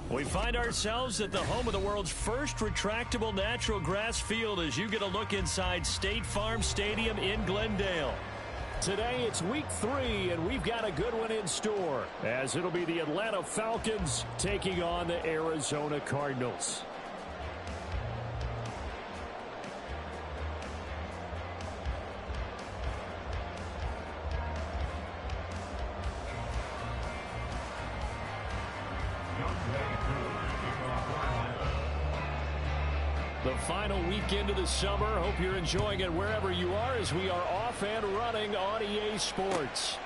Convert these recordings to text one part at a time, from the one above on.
We find ourselves at the home of the world's first retractable natural grass field as you get a look inside State Farm Stadium in Glendale. Today it's week 3, and we've got a good one in store, as it'll be the Atlanta Falcons taking on the Arizona Cardinals. The final weekend of the summer. Hope you're enjoying it wherever you are as we are off and running on EA Sports.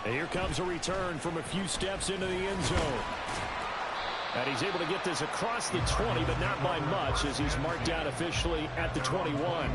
And here comes a return from a few steps into the end zone. And he's able to get this across the 20, but not by much as he's marked out officially at the 21.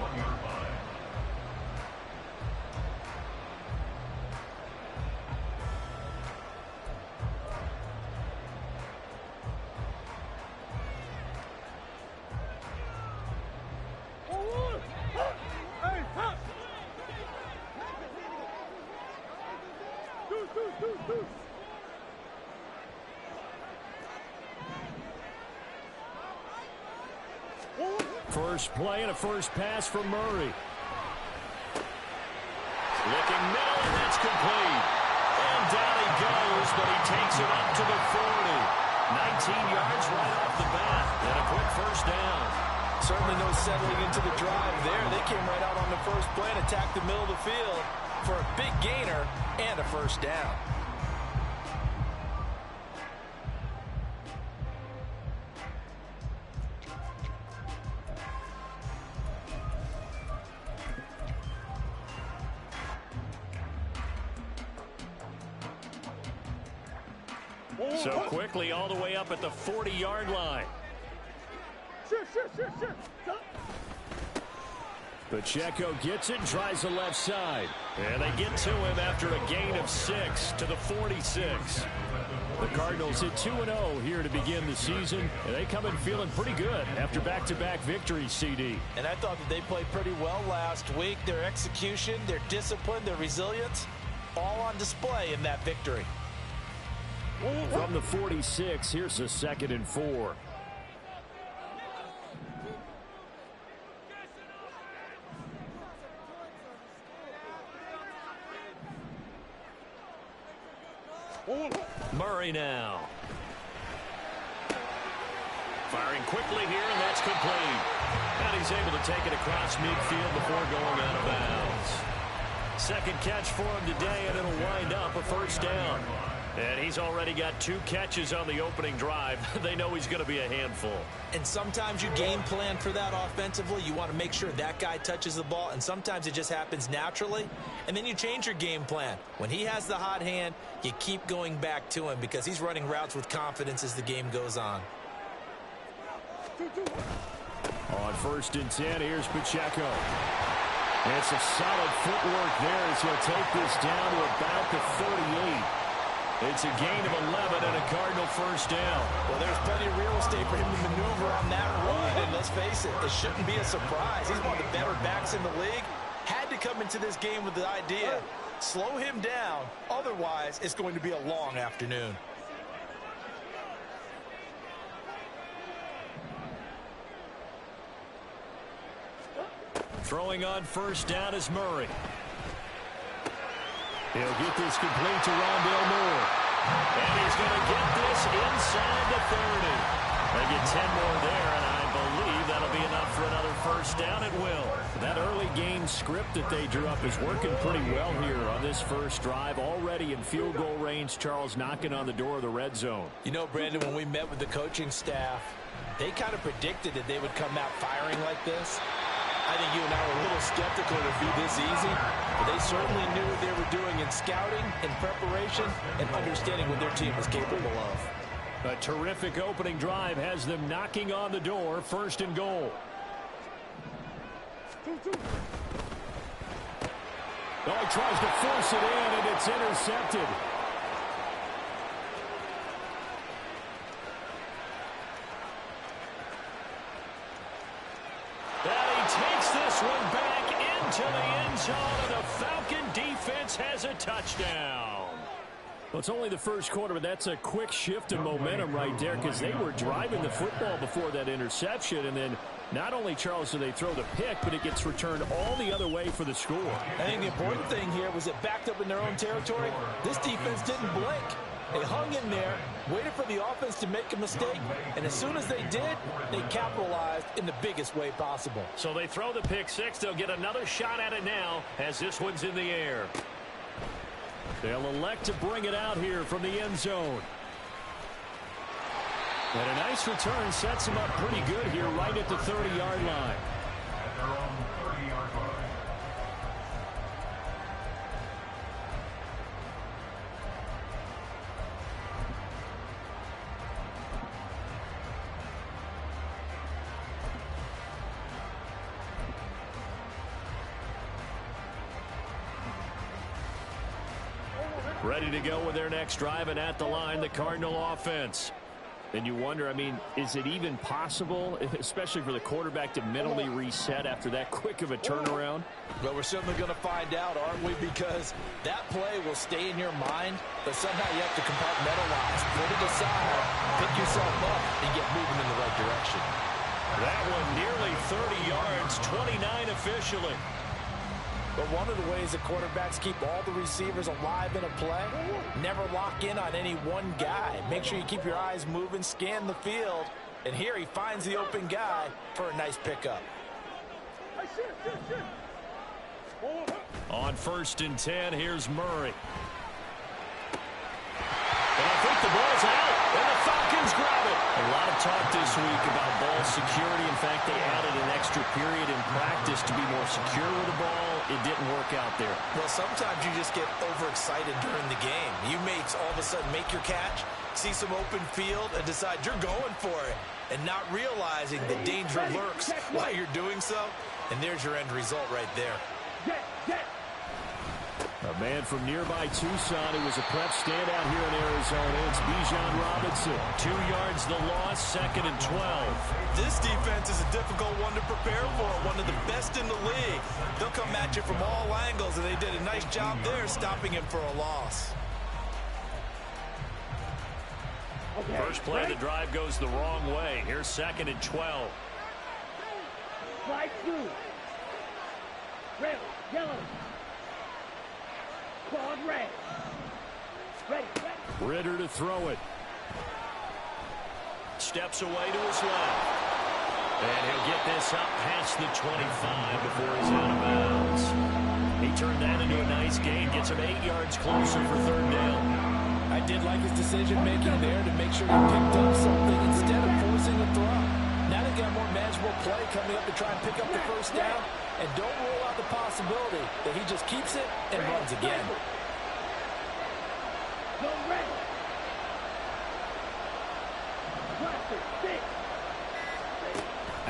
First play and a first pass from Murray. Looking middle, and that's complete. And down he goes, but he takes it up to the 40. 19 yards right off the bat, and a quick first down. Certainly no settling into the drive there. They came right out on the first play and attacked the middle of the field for a big gainer and a first down. So quickly all the way up at the 40-yard line. Pacheco gets it, tries the left side. And they get to him after a gain of 6 to the 46. The Cardinals hit 2-0 here to begin the season, and they come in feeling pretty good after back-to-back victories, CD. And I thought that they played pretty well last week. Their execution, their discipline, their resilience, all on display in that victory. From the 46, here's a 2nd and 4. Murray now. Firing quickly here, and that's complete. And he's able to take it across midfield before going out of bounds. Second catch for him today, and it'll wind up a first down. And he's already got 2 catches on the opening drive. They know he's going to be a handful. And sometimes you game plan for that offensively. You want to make sure that guy touches the ball, and sometimes it just happens naturally. And then you change your game plan. When he has the hot hand, you keep going back to him because he's running routes with confidence as the game goes on. On 1st and 10, here's Pacheco. It's a solid footwork there as he'll take this down to about the 38. It's a gain of 11 and a Cardinal first down. Well, there's plenty of real estate for him to maneuver on that run. And let's face it, it shouldn't be a surprise. He's one of the better backs in the league. Had to come into this game with the idea, slow him down. Otherwise, it's going to be a long afternoon. Throwing on first down is Murray. He'll get this complete to Rondale Moore. And he's going to get this inside the 30. They get 10 more there, and I believe that'll be enough for another first down. It will. That early game script that they drew up is working pretty well here on this first drive. Already in field goal range, Charles knocking on the door of the red zone. You know, Brandon, when we met with the coaching staff, they kind of predicted that they would come out firing like this. I think you and I were a little skeptical it would be this easy, but they certainly knew what they were doing in scouting, in preparation, and understanding what their team was capable of. A terrific opening drive has them knocking on the door, 1st and goal. Oh, he tries to force it in, and it's intercepted. Takes this one back into the end zone, and the Falcon defense has a touchdown. Well, it's only the first quarter, but that's a quick shift in momentum right there because they were driving the football before that interception. And then not only, Charles, do they throw the pick, but it gets returned all the other way for the score. I think the important thing here was it backed up in their own territory. This defense didn't blink. They hung in there, waited for the offense to make a mistake, and as soon as they did, they capitalized in the biggest way possible. So they throw the pick six. They'll get another shot at it now as this one's in the air. They'll elect to bring it out here from the end zone. And a nice return sets them up pretty good here right at the 30-yard line. Ready to go with their next drive, and at the line, the Cardinal offense. And you wonder, I mean, is it even possible, especially for the quarterback, to mentally reset after that quick of a turnaround? Well, we're certainly going to find out, aren't we? Because that play will stay in your mind, but somehow you have to compartmentalize, put it aside, pick yourself up, and get moving in the right direction. That one nearly 30 yards, 29 officially. But one of the ways that quarterbacks keep all the receivers alive in a play, never lock in on any one guy. Make sure you keep your eyes moving, scan the field, and here he finds the open guy for a nice pickup. On 1st and 10, here's Murray. And I think the ball's out, and the Falcons grab it. A lot of talk this week about ball security. In fact, they added an extra period in practice to be more secure with the ball. It didn't work out there. Well, sometimes you just get overexcited during the game. You may all of a sudden make your catch, see some open field, and decide you're going for it, and not realizing the danger lurks while you're doing so. And there's your end result right there. A man from nearby Tucson who was a prep standout here in Arizona. It's Bijan Robinson. 2 yards the loss, 2nd and 12. This defense is a difficult one to prepare for, one of the best in the league. They'll come at you from all angles, and they did a nice job there stopping him for a loss. First play of the drive goes the wrong way. Here's 2nd and 12. Slide through. Red, yellow. Quad red. Ready. Ritter to throw it. Steps away to his left. And he'll get this up past the 25 before he's out of bounds. He turned that into a nice gain. Gets him 8 yards closer for 3rd down. I did like his decision-making there to make sure he picked up something instead of forcing a throw. Now they got a more manageable play coming up to try and pick up the 1st down. And don't rule out the possibility that he just keeps it and runs again. Go red.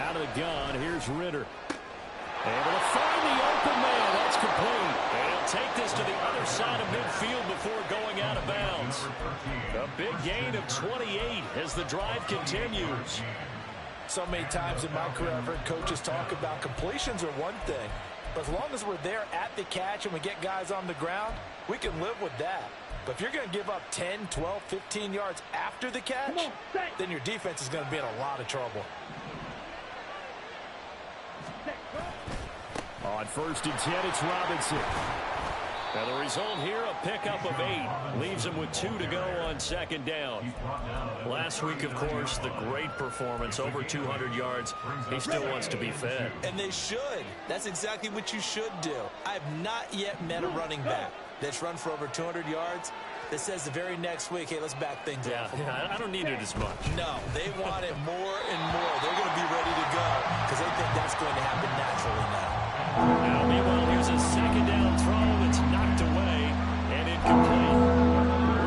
Out of the gun, here's Ritter. Able to find the open man. That's complete. And he'll take this to the other side of midfield before going out of bounds. A big gain of 28 as the drive continues. So many times in my career, I've heard coaches talk about completions are one thing. But as long as we're there at the catch and we get guys on the ground, we can live with that. But if you're going to give up 10, 12, 15 yards after the catch, then your defense is going to be in a lot of trouble. On 1st and 10, it's Robinson. Now the result here, a pickup of 8. Leaves him with 2 to go on 2nd down. Last week, of course, the great performance, over 200 yards. He still wants to be fed. And they should. That's exactly what you should do. I have not yet met a running back that's run for over 200 yards that says the very next week, hey, let's back things up. Yeah, I don't need it as much. No, they want it more and more. They're going to be ready to go because they think that's going to happen naturally now. Now, meanwhile, here's a 2nd down throw that's knocked away and incomplete.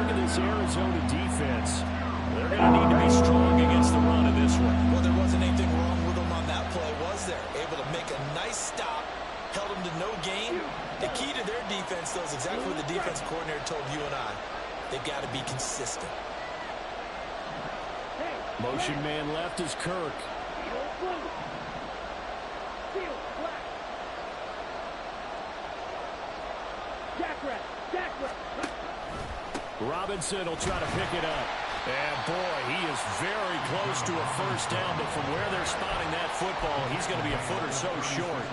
Look at this Arizona defense. They're going to need to be strong against the run in this one. Well, there wasn't anything wrong with them on that play, was there? Able to make a nice stop, held them to no gain. The key to their defense, though, is exactly what the defense coordinator told you and I. They've got to be consistent. Motion man left is Kirk. Robinson will try to pick it up. And, boy, he is very close to a first down, but from where they're spotting that football, he's going to be a foot or so short.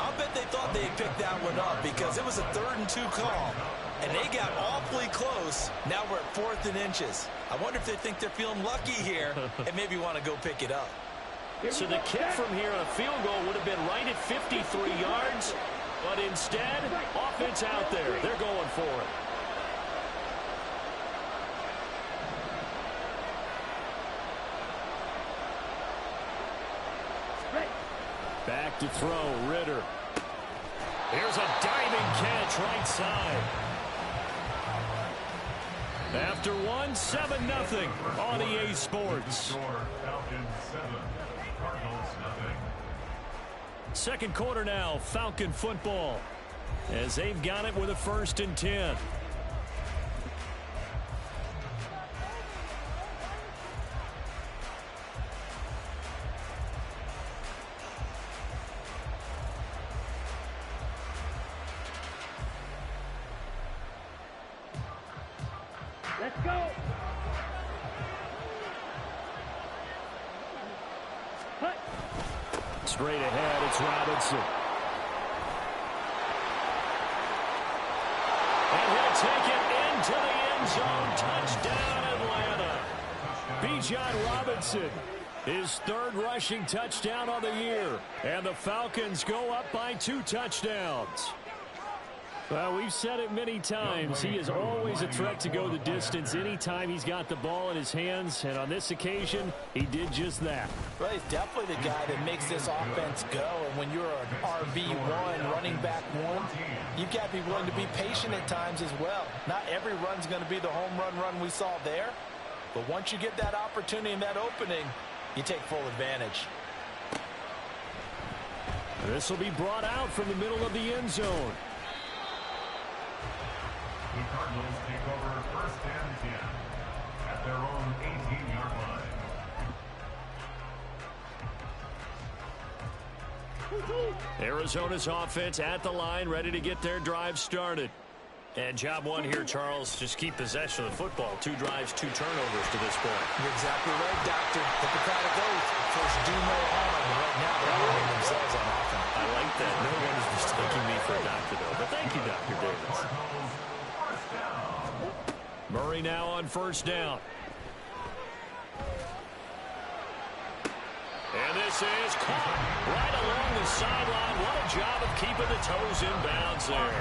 I'll bet they thought they picked that one up because it was a 3rd and 2 call, and they got awfully close. Now we're at 4th and inches. I wonder if they think they're feeling lucky here and maybe want to go pick it up. So the kick from here on a field goal would have been right at 53 yards, but instead, offense out there. They're going for it. Back to throw, Ritter. Here's a diving catch right side. After one, 7-0 on EA Sports. Second quarter now, Falcon football, as they've got it with a 1st and 10. Let's go. Cut. Straight ahead, it's Robinson. And he'll take it into the end zone. Touchdown, Atlanta. Bijan Robinson, his 3rd rushing touchdown of the year. And the Falcons go up by 2 touchdowns. Well, we've said it many times. He is always a threat to go the distance anytime he's got the ball in his hands. And on this occasion, he did just that. Well, he's definitely the guy that makes this offense go. And when you're an RB1, running back 1, you've got to be willing to be patient at times as well. Not every run's going to be the home run we saw there. But once you get that opportunity and that opening, you take full advantage. This will be brought out from the middle of the end zone. The Cardinals take over 1st and 10 at their own 18-yard line. Arizona's offense at the line, ready to get their drive started. And job one here, Charles, just keep possession of the football. 2 drives, 2 turnovers to this point. You're exactly right, Doctor. Hippocratic oath. First, do no harm. And right now, they're harming themselves on offense. I like that. No one is mistaking me for a doctor, though. But thank you, Dr. Davis. Murray now on 1st down. And this is caught right along the sideline. What a job of keeping the toes in bounds there.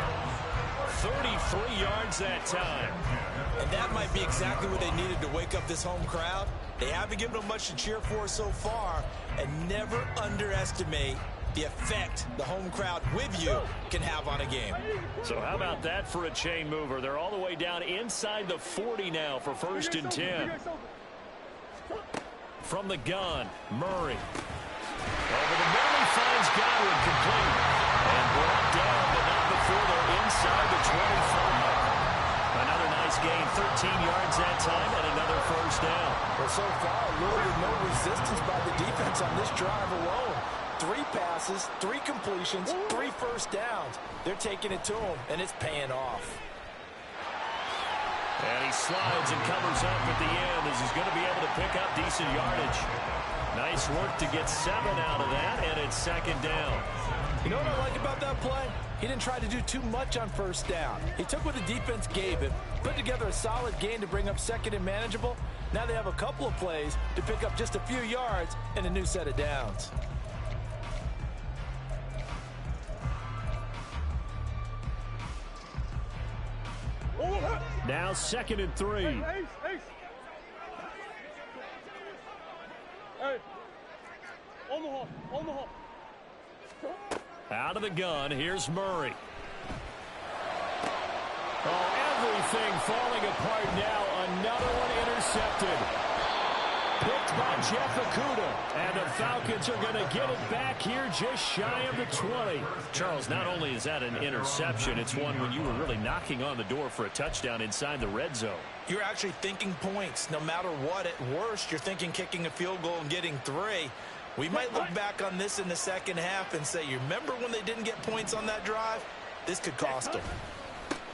33 yards that time. And that might be exactly what they needed to wake up this home crowd. They haven't given them much to cheer for so far. And never underestimate the effect the home crowd with you can have on a game. So how about that for a chain mover? They're all the way down inside the 40 now for 1st and 10. From the gun, Murray. Over the middle, he finds Godwin complete. And brought down, but not before they're inside the 25. Another nice gain, 13 yards that time, and another 1st down. Well, so far, really no resistance by the defense on this drive alone. 3 passes, 3 completions, 3 1st downs. They're taking it to him, and it's paying off. And he slides and covers up at the end as he's going to be able to pick up decent yardage. Nice work to get 7 out of that, and it's 2nd down. You know what I like about that play? He didn't try to do too much on 1st down. He took what the defense gave him, put together a solid gain to bring up 2nd and manageable. Now they have a couple of plays to pick up just a few yards and a new set of downs. Now 2nd and 3. Hey, Omaha. Out of the gun, here's Murray. Oh, everything falling apart now. Another one intercepted. Picked by Jeff Okudah. And the Falcons are going to get it back here just shy of the 20. Charles, not only is that an interception, it's one when you were really knocking on the door for a touchdown inside the red zone. You're actually thinking points. No matter what, at worst, you're thinking kicking a field goal and getting 3. We might look back on this in the second half and say, you remember when they didn't get points on that drive? This could cost them.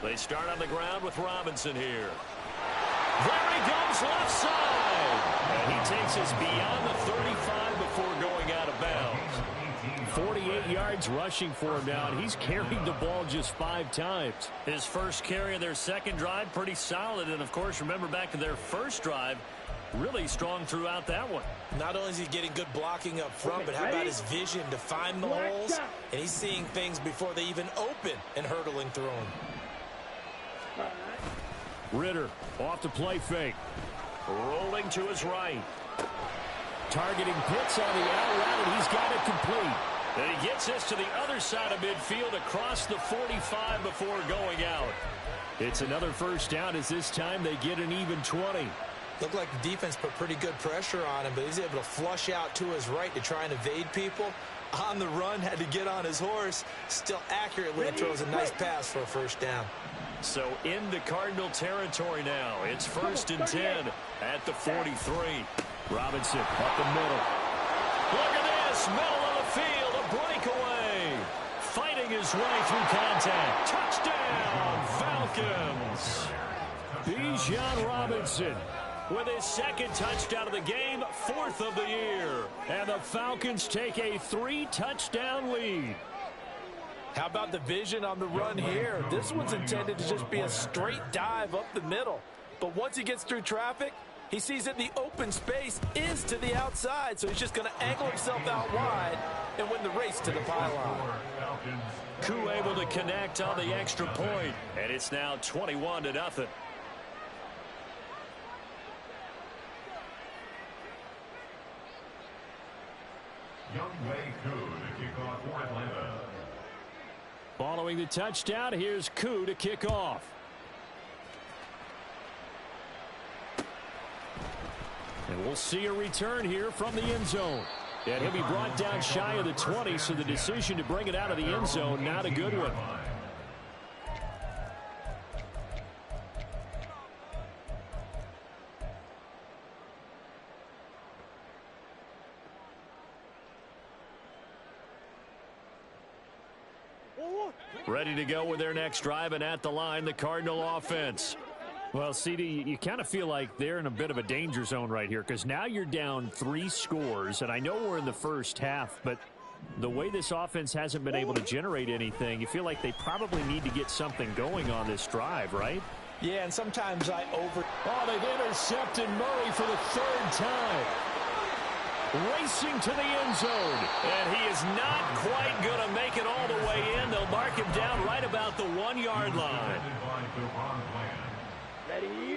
They start on the ground with Robinson here. There he goes left side. And he takes us beyond the 35 before going out of bounds. 48 yards rushing for him now, and he's carried the ball just 5 times. His first carry of their second drive, pretty solid. And, of course, remember back to their first drive, really strong throughout that one. Not only is he getting good blocking up front, but how about his vision to find the holes? And he's seeing things before they even open and hurdling through them. Ritter off the play fake. Rolling to his right. Targeting Pitts on the out route, and he's got it complete. And he gets this to the other side of midfield across the 45 before going out. It's another first down as this time they get an even 20. Looked like the defense put pretty good pressure on him, but he's able to flush out to his right to try and evade people. On the run, had to get on his horse. Still accurately throws a nice pass for a first down. So into Cardinal territory now. It's first and 10 at the 43. Robinson up the middle. Look at this, middle of the field, a breakaway. Fighting his way through contact. Touchdown, Falcons. Bijan Robinson with his second touchdown of the game, 4th of the year. And the Falcons take a 3-touchdown lead. How about the vision on the run here? This one's intended to just be a straight dive up the middle. But once he gets through traffic, he sees that the open space is to the outside, so he's just going to angle himself out wide and win the race to the pylon. Koo able to connect on the extra point, and it's now 21-0. Following the touchdown, here's Koo to kick off. And we'll see a return here from the end zone. And he'll be brought down shy of the 20, so the decision to bring it out of the end zone, not a good one. Ready to go with their next drive, and at the line, the Cardinal offense. Well, CD, you kind of feel like they're in a bit of a danger zone right here because now you're down 3 scores, and I know we're in the first half, but the way this offense hasn't been able to generate anything, you feel like they probably need to get something going on this drive, right? Yeah, and sometimes Oh, they've intercepted Murray for the 3rd time. Racing to the end zone, and he is not quite going to make it all the way in. They'll mark him down right about the 1-yard line.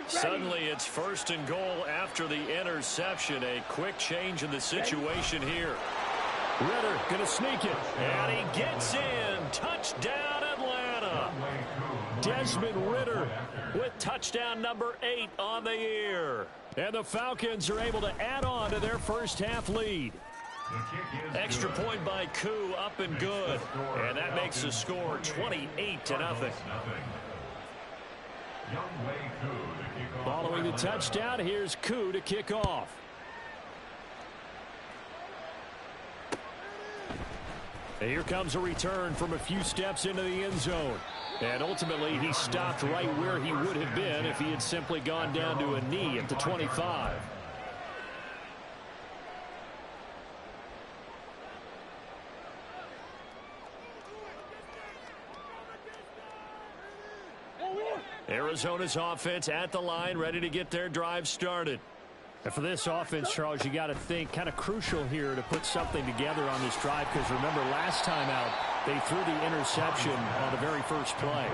Suddenly it's first and goal after the interception. A quick change in the situation here. Ritter going to sneak it, and he gets in. Touchdown, Atlanta. Desmond Ritter with touchdown number 8 on the year. And the Falcons are able to add on to their first half lead. Extra point by Koo, up and good. And that makes the score 28-0. Following the touchdown, here's Koo to kick off. And here comes a return from a few steps into the end zone. And ultimately, he stopped right where he would have been if he had simply gone down to a knee at the 25. Arizona's offense at the line, ready to get their drive started. And for this offense, Charles, you got to think kind of crucial here to put something together on this drive because remember last time out they threw the interception on the very first play.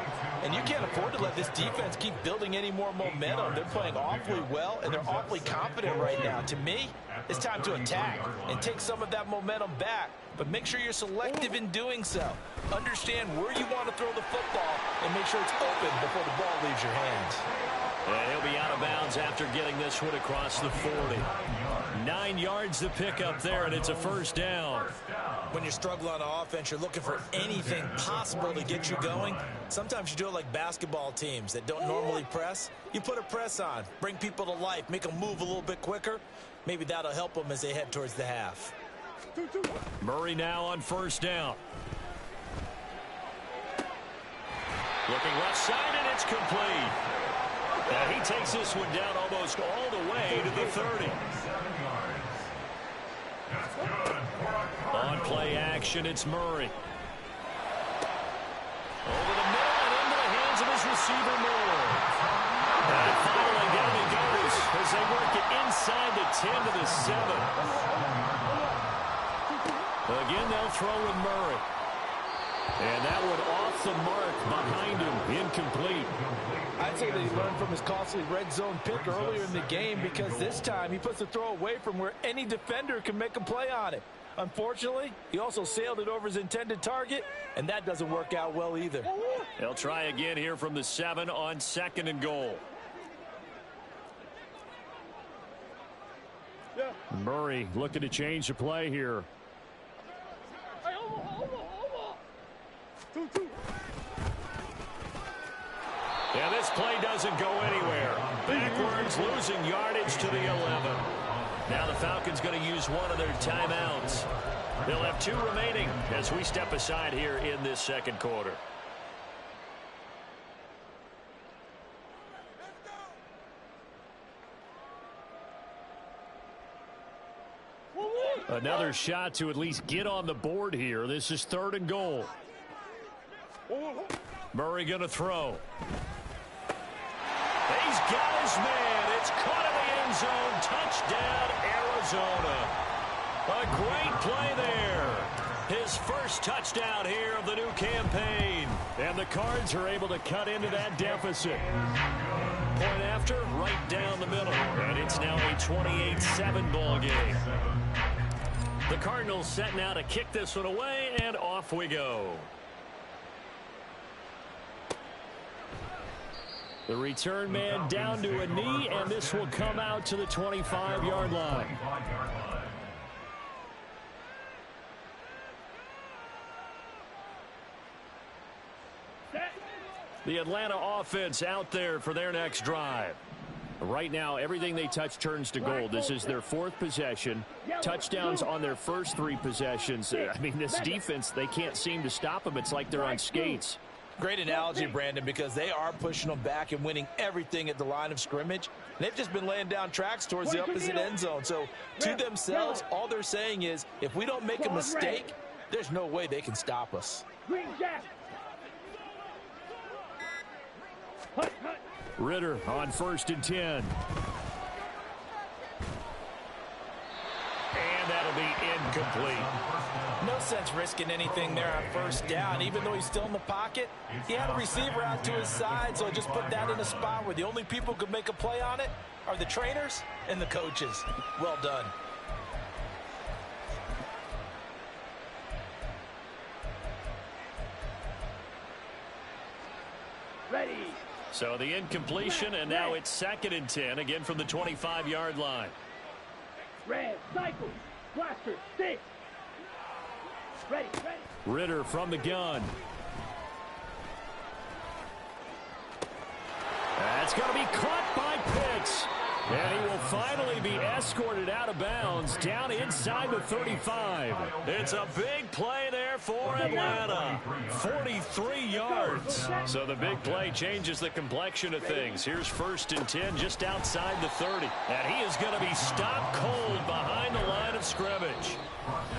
And you can't afford to let this defense keep building any more momentum. They're playing awfully well, and they're awfully confident right now. To me, it's time to attack and take some of that momentum back. But make sure you're selective in doing so. Understand where you want to throw the football and make sure it's open before the ball leaves your hands. And he'll be out of bounds after getting this one across the 40. 9 yards to pick up there, and it's a first down. When you struggle on offense, you're looking for anything possible to get you going. Sometimes you do it like basketball teams that don't normally press. You put a press on, bring people to life, make them move a little bit quicker. Maybe that'll help them as they head towards the half. Murray now on first down. Looking left side, and it's complete. And he takes this one down almost all the way to the 30. On play action, it's Murray. Over the middle and into the hands of his receiver, Moore. And finally down he goes as they work it inside the 10 to the 7. Again, they'll throw with Murray. And that one off the mark behind him, incomplete. I'd say that he learned from his costly red zone pick earlier in the game, because this time he puts the throw away from where any defender can make a play on it. Unfortunately, he also sailed it over his intended target, and that doesn't work out well either. They'll try again here from the 7 on 2nd and goal. Murray looking to change the play here. Yeah, this play doesn't go anywhere. Backwards, losing yardage to the 11. Now the Falcons going to use one of their timeouts. They'll have 2 remaining as we step aside here in this second quarter. Another shot to at least get on the board here. This is 3rd and goal. Murray going to throw. He's got his man. It's caught in the end zone. Touchdown, Arizona. A great play there. His first touchdown here of the new campaign. And the Cards are able to cut into that deficit. Point after, right down the middle. And it's now a 28-7 ball game. The Cardinals set now to kick this one away, and off we go. The return man down to a knee, and this will come out to the 25-yard line. The Atlanta offense out there for their next drive. Right now, everything they touch turns to gold. This is their 4th possession. Touchdowns on their first 3 possessions. I mean, this defense, they can't seem to stop them. It's like they're on skates. Great analogy, Brandon, because they are pushing them back and winning everything at the line of scrimmage. They've just been laying down tracks towards the opposite end zone. So, to themselves, all they're saying is, if we don't make a mistake, there's no way they can stop us. Ritter on 1st and 10. And that'll be incomplete. No sense risking anything there on 1st down. Even though he's still in the pocket, he had a receiver out to his side, so just put that in a spot where the only people who could make a play on it are the trainers and the coaches. Well done. Ready. So the incompletion, and now it's 2nd and 10, again from the 25-yard line. Red, cycle, blaster, stick. Ready. Ritter from the gun. That's going to be caught by Pitts. And he will finally be escorted out of bounds down inside the 35. It's a big play there for Atlanta. 43 yards. So the big play changes the complexion of things. Here's 1st and 10 just outside the 30. And he is going to be stopped cold behind the line of scrimmage.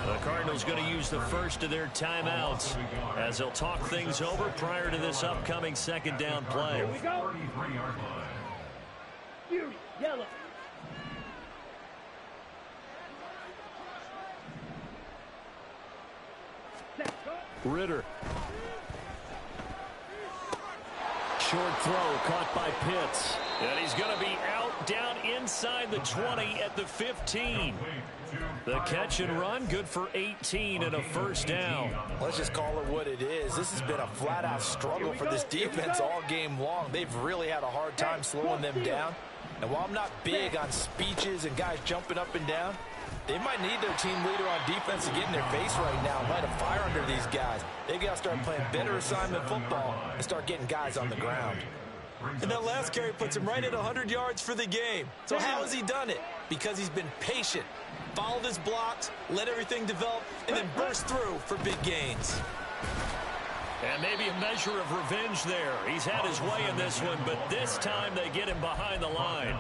The Cardinals going to use the first of their timeouts as they'll talk things over prior to this upcoming 2nd down play. Here we go. Fury, yellow. Ritter. Short throw caught by Pitts. And he's going to be out down inside the 20 at the 15. The catch and run good for 18 and a 1st down. Let's just call it what it is. This has been a flat-out struggle for this defense all game long. They've really had a hard time slowing them down. And while I'm not big on speeches and guys jumping up and down, they might need their team leader on defense to get in their face right now and light a fire under these guys. They've got to start playing better assignment football and start getting guys on the ground. And that last carry puts him right at 100 yards for the game. So how has he done it? Because he's been patient, followed his blocks, let everything develop, and then burst through for big gains. And maybe a measure of revenge there. He's had his way in this one, but this time they get him behind the line.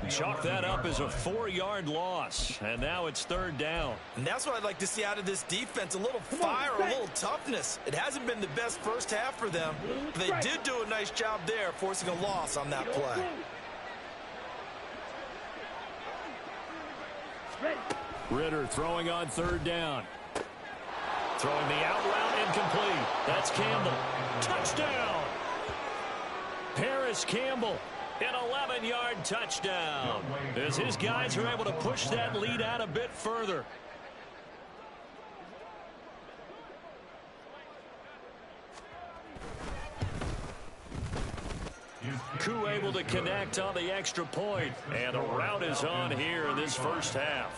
Chalk that up as a 4-yard loss, and now it's 3rd down. And that's what I'd like to see out of this defense, a little fire, a little toughness. It hasn't been the best first half for them, but they did do a nice job there, forcing a loss on that play. Ritter throwing on 3rd down. Throwing the out route incomplete. That's Campbell. Touchdown! Paris Campbell, an 11-yard touchdown. As his guys are able to push that lead out a bit further. Koo able to connect on the extra point. And a route is on here in this first half.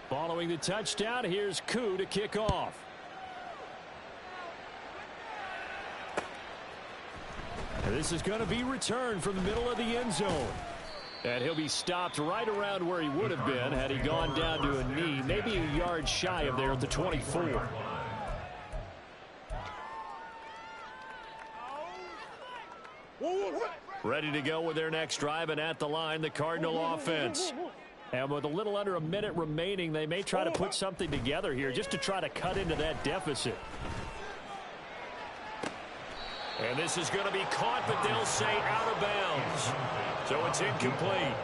Following the touchdown, here's Koo to kick off. And this is going to be returned from the middle of the end zone. And he'll be stopped right around where he would have been had he gone down to a knee, maybe a yard shy of there at the 24. Ready to go with their next drive, and at the line, the Cardinal offense. And with a little under a minute remaining, they may try to put something together here just to try to cut into that deficit. And this is going to be caught, but they'll say out of bounds. So it's incomplete.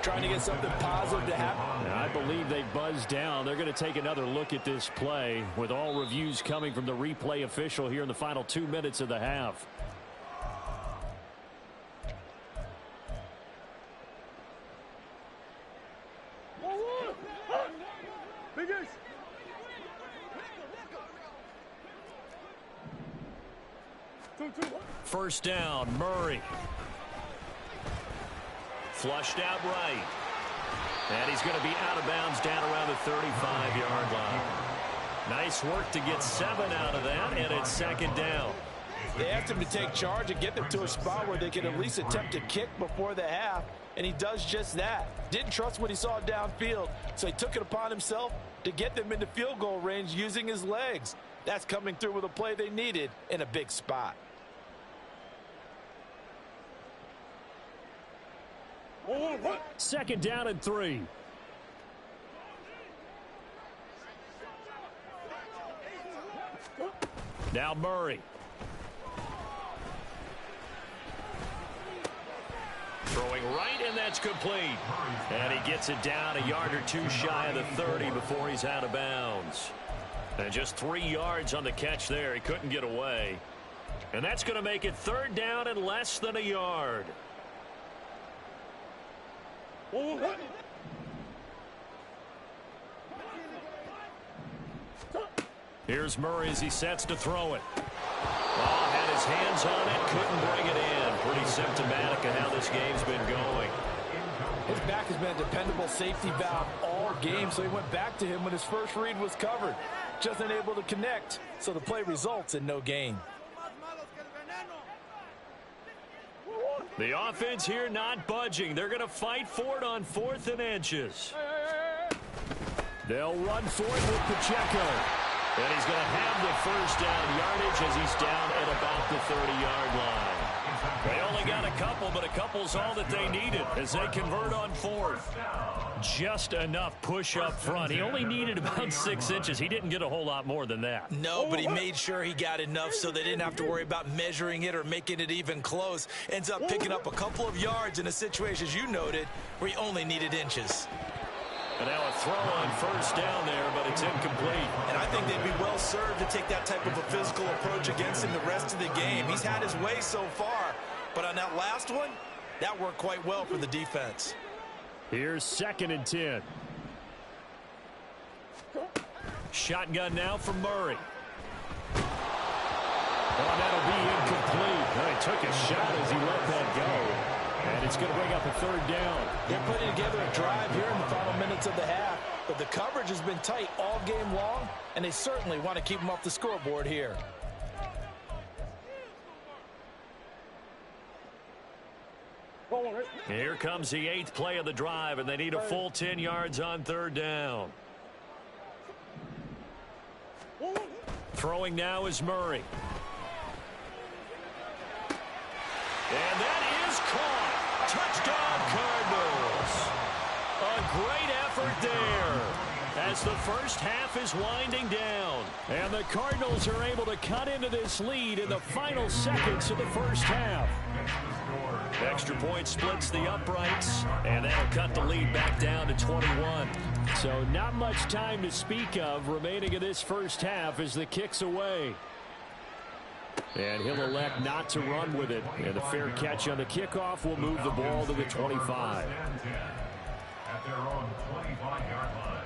Trying to get something positive to happen. I believe they buzzed down. They're going to take another look at this play with all reviews coming from the replay official here in the final 2 minutes of the half. First down, Murray. Flushed out right. And he's going to be out of bounds down around the 35-yard line. Nice work to get 7 out of that, and it's 2nd down. They asked him to take charge and get them to a spot where they could at least attempt a kick before the half, and he does just that. Didn't trust what he saw downfield, so he took it upon himself to get them into field goal range using his legs. That's coming through with a play they needed in a big spot. Second down and 3. Now Murray. Throwing right, and that's complete. And he gets it down a yard or 2 shy of the 30 before he's out of bounds. And just 3 yards on the catch there. He couldn't get away. And that's going to make it 3rd down and less than a yard. Here's Murray as he sets to throw it. Oh, had his hands on it, couldn't bring it in. Pretty symptomatic of how this game's been going. His back has been a dependable safety valve all game, so he went back to him when his first read was covered. Just unable to connect, so the play results in no gain. The offense here not budging. They're going to fight for it on 4th and inches. They'll run for it with Pacheco. And he's going to have the first down yardage as he's down at about the 30-yard line. They only got a couple, but a couple's all that they needed as they convert on 4th. Just enough push up front. He only needed about 6 inches. He didn't get a whole lot more than that. No, but he made sure he got enough so they didn't have to worry about measuring it or making it even close. Ends up picking up a couple of yards in a situation, as you noted, where he only needed inches. And now a throw on first down there, but it's incomplete. And I think they'd be well served to take that type of a physical approach against him the rest of the game. He's had his way so far, but on that last one, that worked quite well for the defense. Here's 2nd and 10. Shotgun now for Murray. Oh, that'll be incomplete. He took a shot as he let that go. And it's going to bring up a 3rd down. They're putting together a drive here in the final minutes of the half, but the coverage has been tight all game long, and they certainly want to keep them off the scoreboard here. Here comes the 8th play of the drive, and they need a full 10 yards on 3rd down. Throwing now is Murray. And that is caught. Touchdown, Cardinals. A great effort there as the first half is winding down. And the Cardinals are able to cut into this lead in the final seconds of the first half. Extra point splits the uprights, and that'll cut the lead back down to 21. So not much time to speak of remaining in this first half as the kick's away. And he'll elect not to run with it. And a fair catch on the kickoff will move the ball to the 25. At their own 25-yard line.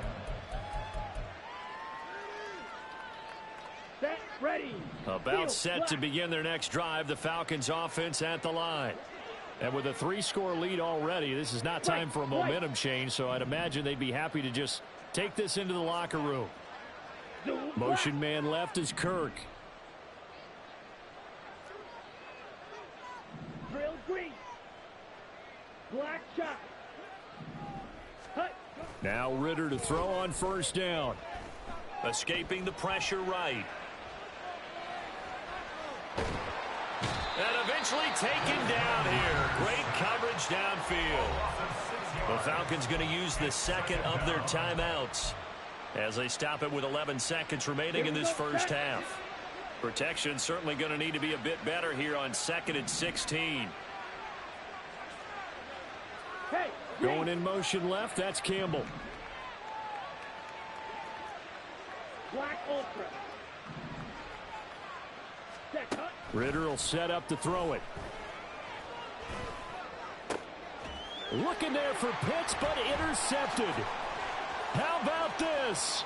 Set, ready. About set to begin their next drive. The Falcons offense at the line. And with a 3-score lead already, this is not time for a momentum change, so I'd imagine they'd be happy to just take this into the locker room. Motion man left is Kirk. Drill green. Black shot. Hut. Now Ritter to throw on 1st down. Escaping the pressure right. And eventually taken down here. Great coverage downfield. The Falcons going to use the second of their timeouts as they stop it with 11 seconds remaining in this first half. Protection certainly going to need to be a bit better here on 2nd and 16. Hey, Going in motion left, that's Campbell. Black ultra. Set, hut. Ritter will set up to throw it. Looking there for Pitts, but intercepted. How about this?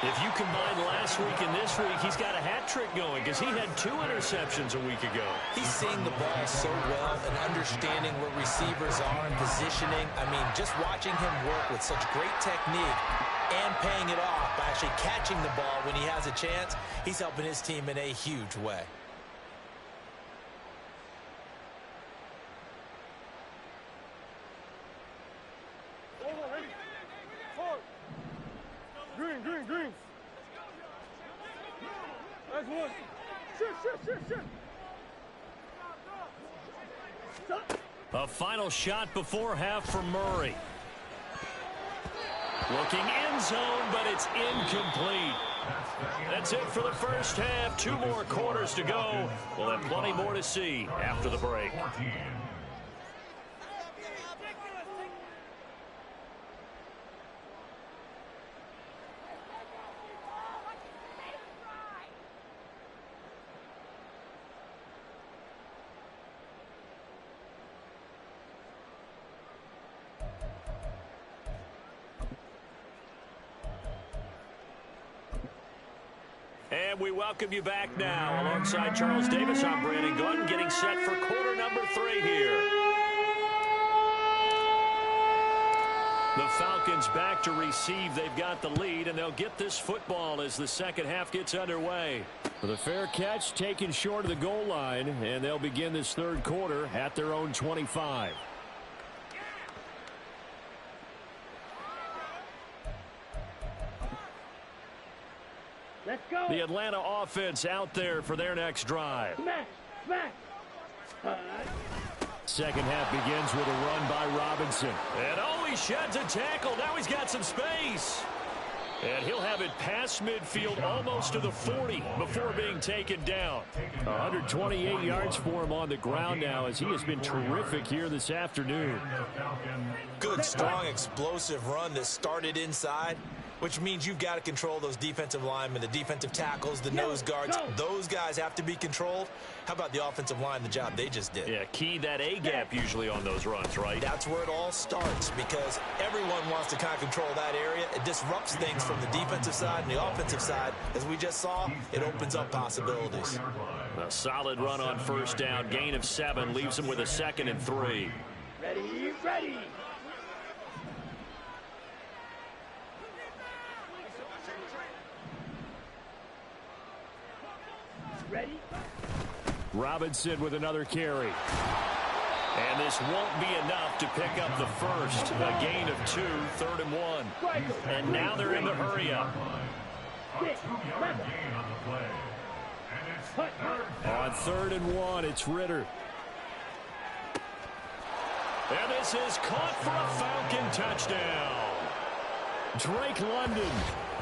If you combine last week and this week, he's got a hat trick going because he had 2 interceptions a week ago. He's seeing the ball so well and understanding where receivers are and positioning. I mean, just watching him work with such great technique and paying it off by actually catching the ball when he has a chance, he's helping his team in a huge way. Green, green, green. That's one. Shoot. A final shot before half from Murray. Looking end zone, but it's incomplete. That's it for the first half. 2 more quarters to go. We'll have plenty more to see after the break. And we welcome you back now. Alongside Charles Davis, I'm Brandon Gunn, getting set for quarter number 3 here. The Falcons back to receive. They've got the lead, and they'll get this football as the second half gets underway. For the fair catch, taken short of the goal line, and they'll begin this 3rd quarter at their own 25. Let's go. The Atlanta offense out there for their next drive. Smash. Second half begins with a run by Robinson. And he sheds a tackle. Now he's got some space. And he'll have it past midfield almost to the 40 before being taken down. 128 yards for him on the ground now as he has been terrific here this afternoon. Good, strong, explosive run that started inside, which means you've got to control those defensive linemen, the defensive tackles, the nose guards. Those guys have to be controlled. How about the offensive line, the job they just did? Yeah, key that A-gap usually on those runs, right? That's where it all starts because everyone wants to kind of control that area. It disrupts things from the defensive side and the offensive side. As we just saw, it opens up possibilities. A solid run on 1st down. Gain of 7 leaves him with a 2nd and 3. Ready. Ready? Robinson with another carry. And this won't be enough to pick up the first. A gain of 2, 3rd and 1. And now they're in the hurry up. A 2-yard gain on the play. And it's 3rd down. On 3rd and 1, it's Ritter. And this is caught for a Falcon touchdown. Drake London,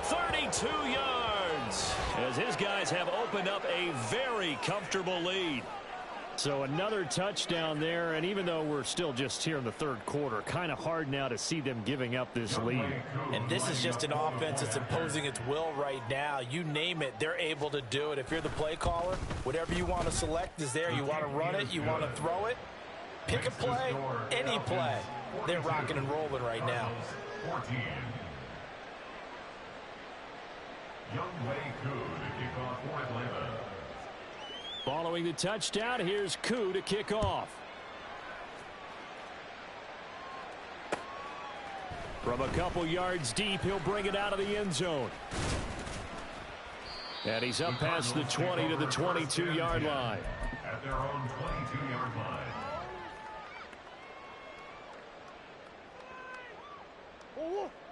32 yards, as his guys have opened up a very comfortable lead. So another touchdown there, and even though we're still just here in the 3rd quarter, kind of hard now to see them giving up this lead. And this is just an offense that's imposing its will right now. You name it, they're able to do it. If you're the play caller, whatever you want to select is there. You want to run it, you want to throw it. Pick a play, any play. They're rocking and rolling right now. 14. Young Wei Koo to kick off for Atlanta. Following the touchdown, here's Koo to kick off. From a couple yards deep, he'll bring it out of the end zone. And he's up past the 20 to the 22-yard line. At their own 22-yard line.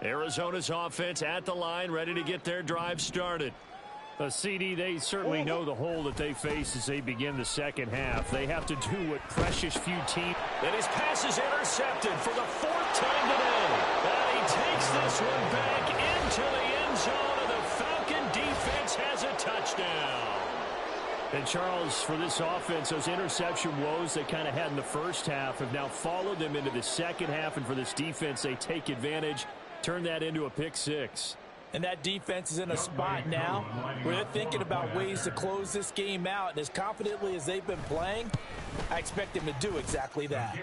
Arizona's offense at the line, ready to get their drive started. CD, they certainly know the hole that they face as they begin the second half. They have to do what precious few teams. And his pass is intercepted for the 4th time today. And he takes this one back into the end zone, and the Falcon defense has a touchdown. And Charles, for this offense, those interception woes they kind of had in the first half have now followed them into the second half. And for this defense, they take advantage, turn that into a pick 6. And that defense is in a spot now where they're thinking about ways to close this game out. And as confidently as they've been playing, I expect them to do exactly that.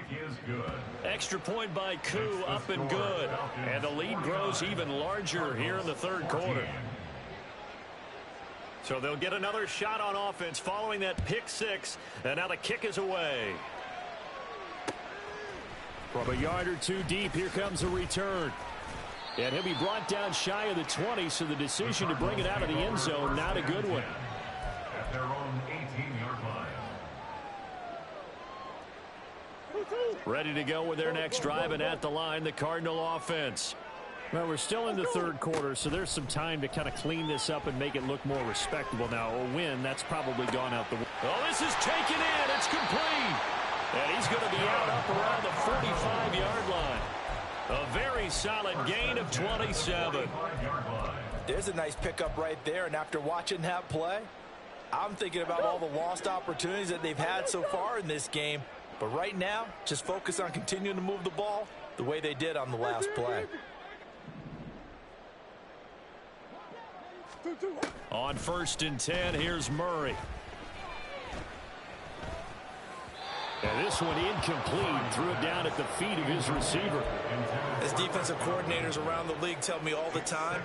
Extra point by Koo, up and good. And the lead grows even larger here in the 3rd quarter. So they'll get another shot on offense following that pick 6. And now the kick is away. From a yard or 2 deep, here comes a return. And he'll be brought down shy of the 20, so the decision to bring it out of the end zone, not a good one. At their own 18-yard line. Ready to go with their next drive, and at the line, the Cardinal offense. Well, we're still in the 3rd quarter, so there's some time to kind of clean this up and make it look more respectable. Now, a win, that's probably gone out the window. Oh, this is taken in. It's complete. And he's going to be out up around the 45-yard line. A very solid gain of 27. There's a nice pickup right there, and after watching that play, I'm thinking about all the lost opportunities that they've had so far in this game. But right now, just focus on continuing to move the ball the way they did on the last play. On 1st and 10, here's Murray. And this one incomplete, threw it down at the feet of his receiver. As defensive coordinators around the league tell me all the time,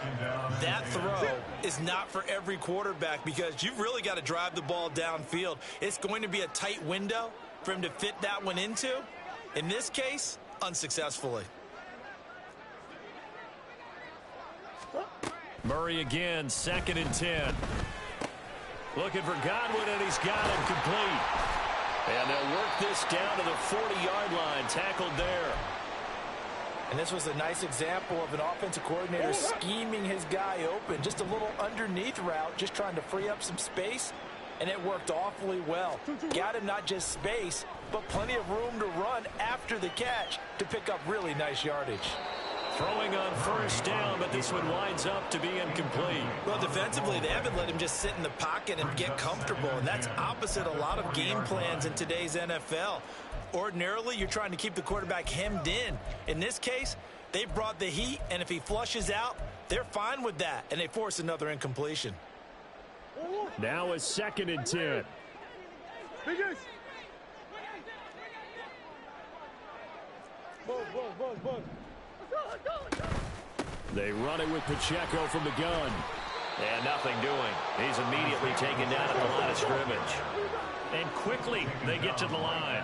that throw is not for every quarterback because you've really got to drive the ball downfield. It's going to be a tight window for him to fit that one into. In this case, unsuccessfully. Murray again, 2nd and 10. Looking for Godwin, and he's got him complete. And they'll work this down to the 40-yard line, tackled there. And this was a nice example of an offensive coordinator scheming his guy open. Just a little underneath route, just trying to free up some space, and it worked awfully well. Got him not just space, but plenty of room to run after the catch to pick up really nice yardage. Throwing on 1st down, but this one winds up to be incomplete. Well, defensively, they haven't let him just sit in the pocket and get comfortable, and that's opposite a lot of game plans in today's NFL. Ordinarily, you're trying to keep the quarterback hemmed in. In this case, they brought the heat, and if he flushes out, they're fine with that, and they force another incompletion. Now a 2nd and 10. They run it with Pacheco from the gun. And nothing doing. He's immediately taken down at the line of scrimmage. And quickly they get to the line.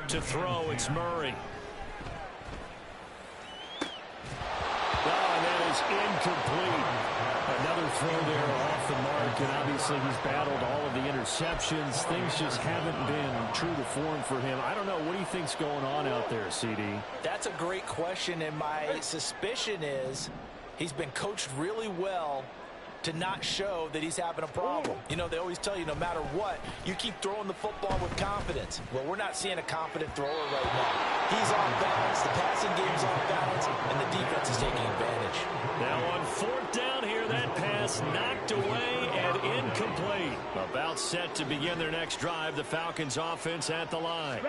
To throw, it's Murray. Oh, and that is incomplete. Another throw there off the mark, and obviously he's battled all of the interceptions. Things just haven't been true to form for him. I don't know. What do you think's going on out there, CD? That's a great question, and my suspicion is he's been coached really well to not show that he's having a problem. You know, they always tell you no matter what, you keep throwing the football with confidence. Well, we're not seeing a confident thrower right now. He's off balance, the passing game's off balance, and the defense is taking advantage. Now on fourth down here, that pass knocked away and incomplete. About set to begin their next drive, the Falcons offense at the line.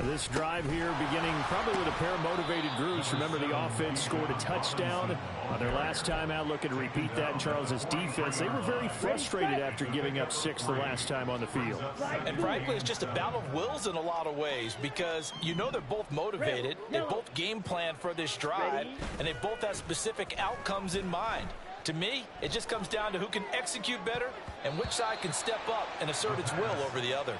This drive here beginning probably with a pair of motivated groups. Remember, the offense scored a touchdown on their last time out, looking to repeat that in Charles's defense. They were very frustrated after giving up 6 the last time on the field. And frankly, it's just a battle of wills in a lot of ways because you know they're both motivated, they both game plan for this drive, and they both have specific outcomes in mind. To me, it just comes down to who can execute better and which side can step up and assert its will over the other.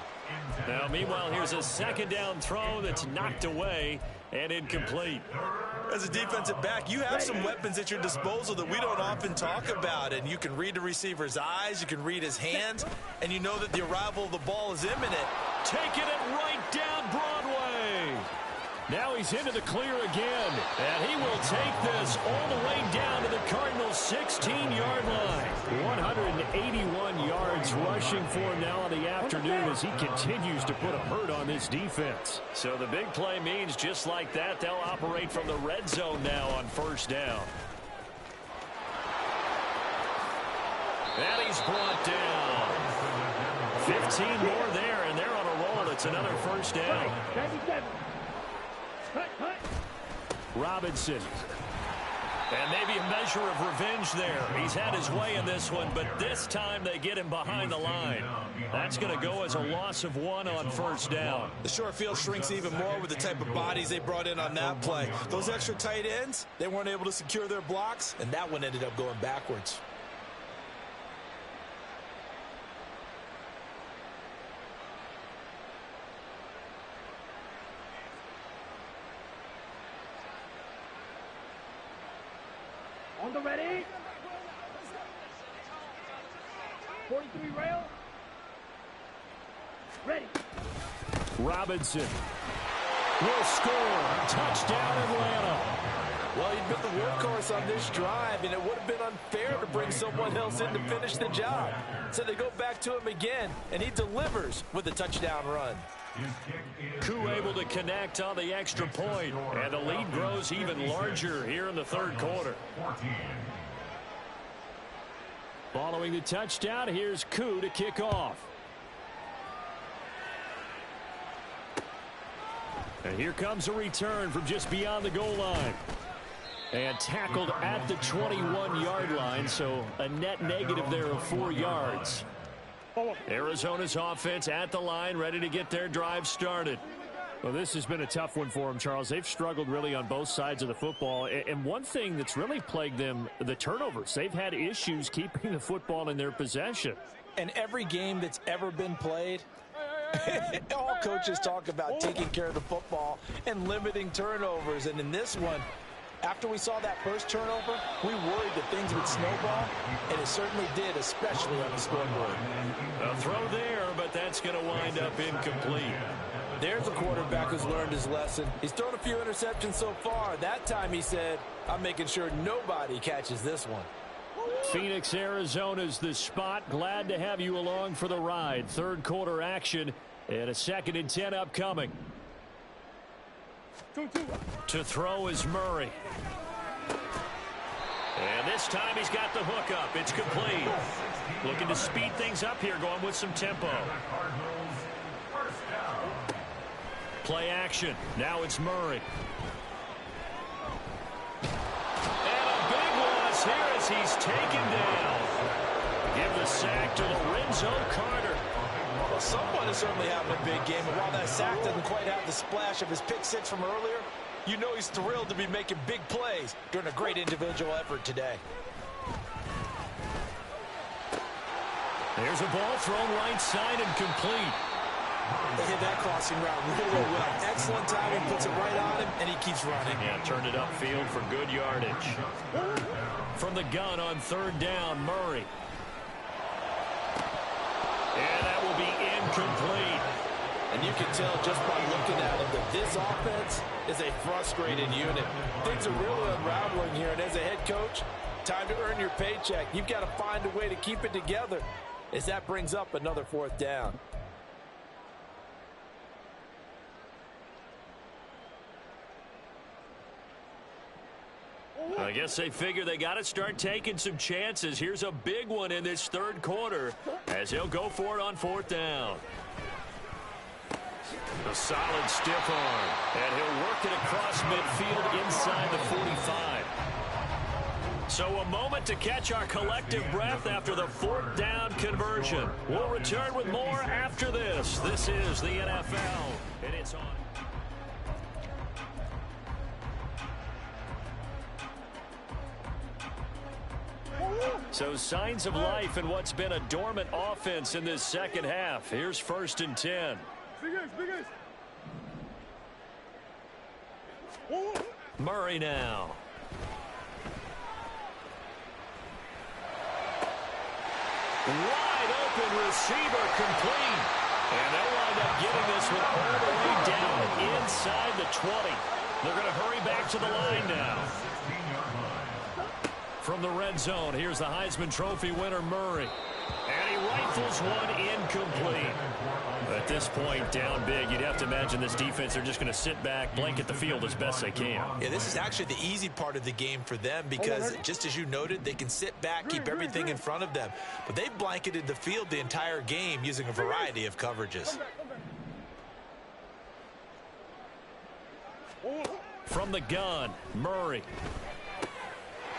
Now, meanwhile, here's a second down throw that's knocked away and incomplete. As a defensive back, you have some weapons at your disposal that we don't often talk about, and you can read the receiver's eyes, you can read his hands, and you know that the arrival of the ball is imminent. Taking it right down Broadway. Now he's into the clear again, and he will take this all the way down to the Cardinals' 16-yard line. 181 yards rushing for him now in the afternoon as he continues to put a hurt on this defense. So the big play means just like that, they'll operate from the red zone now on first down. And he's brought down. 15 more there, and they're on a roll. It's another first down. Robinson. And maybe a measure of revenge there. He's had his way in this one, but this time they get him behind the line. That's going to go as a loss of 1 on first down. The short field shrinks even more with the type of bodies they brought in on that play. Those extra tight ends, they weren't able to secure their blocks, and that one ended up going backwards. On the ready. 43 rail. Ready. Robinson will score. Touchdown, Atlanta. Well, he'd been the workhorse on this drive, and it would have been unfair to bring someone else in to finish the job. So they go back to him again, and he delivers with a touchdown run. Koo able to connect on the extra point, and the lead grows even larger here in the third quarter. Following the touchdown, here's Koo to kick off. And here comes a return from just beyond the goal line. And tackled at the 21-yard line, so a net negative there of 4 yards. Arizona's offense at the line, ready to get their drive started. Well, this has been a tough one for them, Charles. They've struggled really on both sides of the football. And one thing that's really plagued them, the turnovers. They've had issues keeping the football in their possession. And every game that's ever been played, all coaches talk about taking care of the football and limiting turnovers. And in this one, after we saw that first turnover, we worried that things would snowball, and it certainly did, especially on the scoreboard. A throw there, but that's going to wind up incomplete. There's a quarterback who's learned his lesson. He's thrown a few interceptions so far. That time he said, I'm making sure nobody catches this one. Phoenix, Arizona's the spot. Glad to have you along for the ride. Third quarter action, and a 2nd and 10 upcoming. To throw is Murray. And this time he's got the hook up. It's complete. Looking to speed things up here, going with some tempo. Play action. Now it's Murray. And a big loss here as he's taken down. Give the sack to Lorenzo Carter. Well, someone is certainly having a big game, and while that sack doesn't quite have the splash of his pick six from earlier, you know he's thrilled to be making big plays during a great individual effort today. There's a ball thrown right side and complete. They hit that crossing route really well. Excellent timing, puts it right on him, and he keeps running. Yeah, turned it upfield for good yardage. From the gun on third down, Murray. And that will be incomplete. And you can tell just by looking at him that this offense is a frustrated unit. Things are really unraveling here, and as a head coach, time to earn your paycheck. You've got to find a way to keep it together as that brings up another fourth down. I guess they figure they got to start taking some chances. Here's a big one in this third quarter as he'll go for it on fourth down. A solid stiff arm, and he'll work it across midfield inside the 45. So a moment to catch our collective breath after the fourth down conversion. We'll return with more after this. This is the NFL, and it's on. So signs of life in what's been a dormant offense in this second half. Here's 1st and 10. Murray now. Wide open receiver complete. And they'll wind up getting this one all the way down inside the 20. They're going to hurry back to the line now. From the red zone, here's the Heisman Trophy winner, Murray. And he rifles one incomplete. At this point, down big, you'd have to imagine this defense, they're just going to sit back, blanket the field as best they can. Yeah, this is actually the easy part of the game for them because, just as you noted, they can sit back, keep everything in front of them. But they've blanketed the field the entire game using a variety of coverages. From the gun, Murray.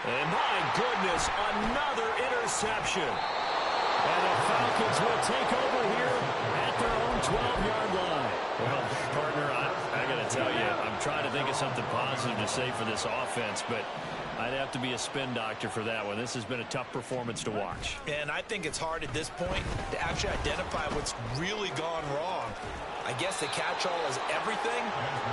And my goodness, another interception. And the Falcons will take over here at their own 12-yard line. Well, partner, I got to tell you, I'm trying to think of something positive to say for this offense, but I'd have to be a spin doctor for that one. This has been a tough performance to watch. And I think it's hard at this point to actually identify what's really gone wrong. I guess the catch-all is everything.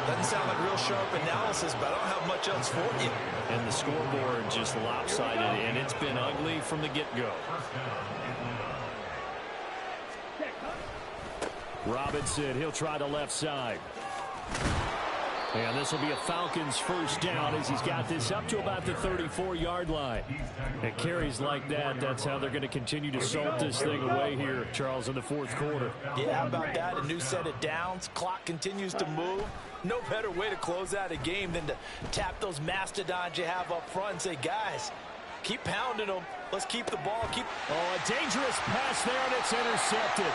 Doesn't sound like real sharp analysis, but I don't have much else for you. And the scoreboard just lopsided, and it's been ugly from the get-go. Robinson, he'll try the left side. And this will be a Falcons first down as he's got this up to about the 34-yard line. And carries like that, that's how they're going to continue to salt this thing away here, Charles, in the fourth quarter. Yeah, how about that? A new set of downs. Clock continues to move. No better way to close out a game than to tap those mastodons you have up front and say, guys, keep pounding them. Let's keep the ball. Oh, a dangerous pass there, and it's intercepted.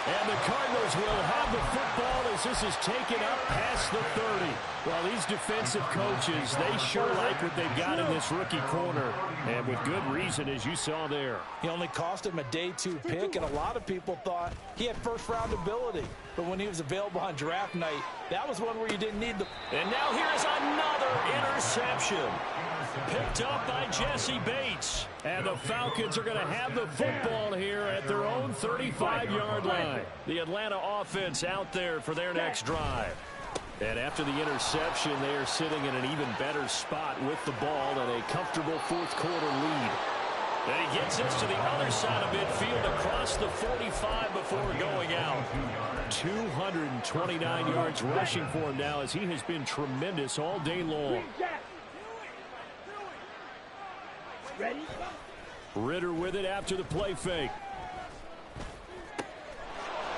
And the Cardinals will have the football as this is taken up past the 30. Well, these defensive coaches, they sure like what they've got in this rookie corner. And with good reason, as you saw there. He only cost him a day 2 pick, and a lot of people thought he had first-round ability. But when he was available on draft night, that was one where you didn't need the... And now here's another interception. Picked up by Jesse Bates. And the Falcons are going to have the football here at their own 35-yard line. The Atlanta offense out there for their next drive. And after the interception, they are sitting in an even better spot with the ball and a comfortable fourth quarter lead. And he gets this to the other side of midfield across the 45 before going out. 229 yards rushing for him now as he has been tremendous all day long. Ready? Ritter with it after the play fake.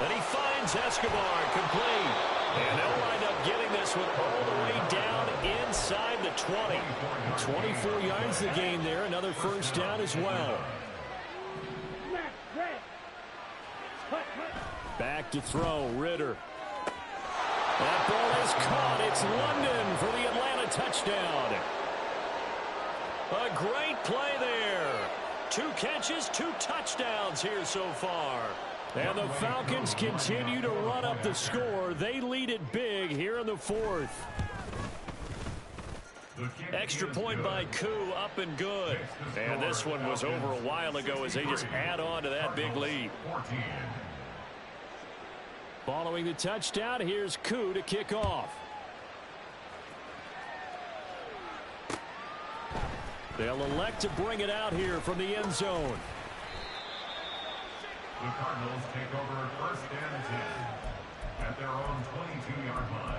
And he finds Escobar complete. And they'll wind up getting this one all the way down inside the 20. 24 yards the game there. Another first down as well. Back to throw, Ritter. That ball is caught. It's London for the Atlanta touchdown. A great play there. 2 catches, 2 touchdowns here so far. And the Falcons continue to run up the score. They lead it big here in the fourth. Extra point by Koo, up and good. And this one was over a while ago as they just add on to that big lead. Following the touchdown, here's Koo to kick off. They'll elect to bring it out here from the end zone. The Cardinals take over first and 10 at their own 22-yard line.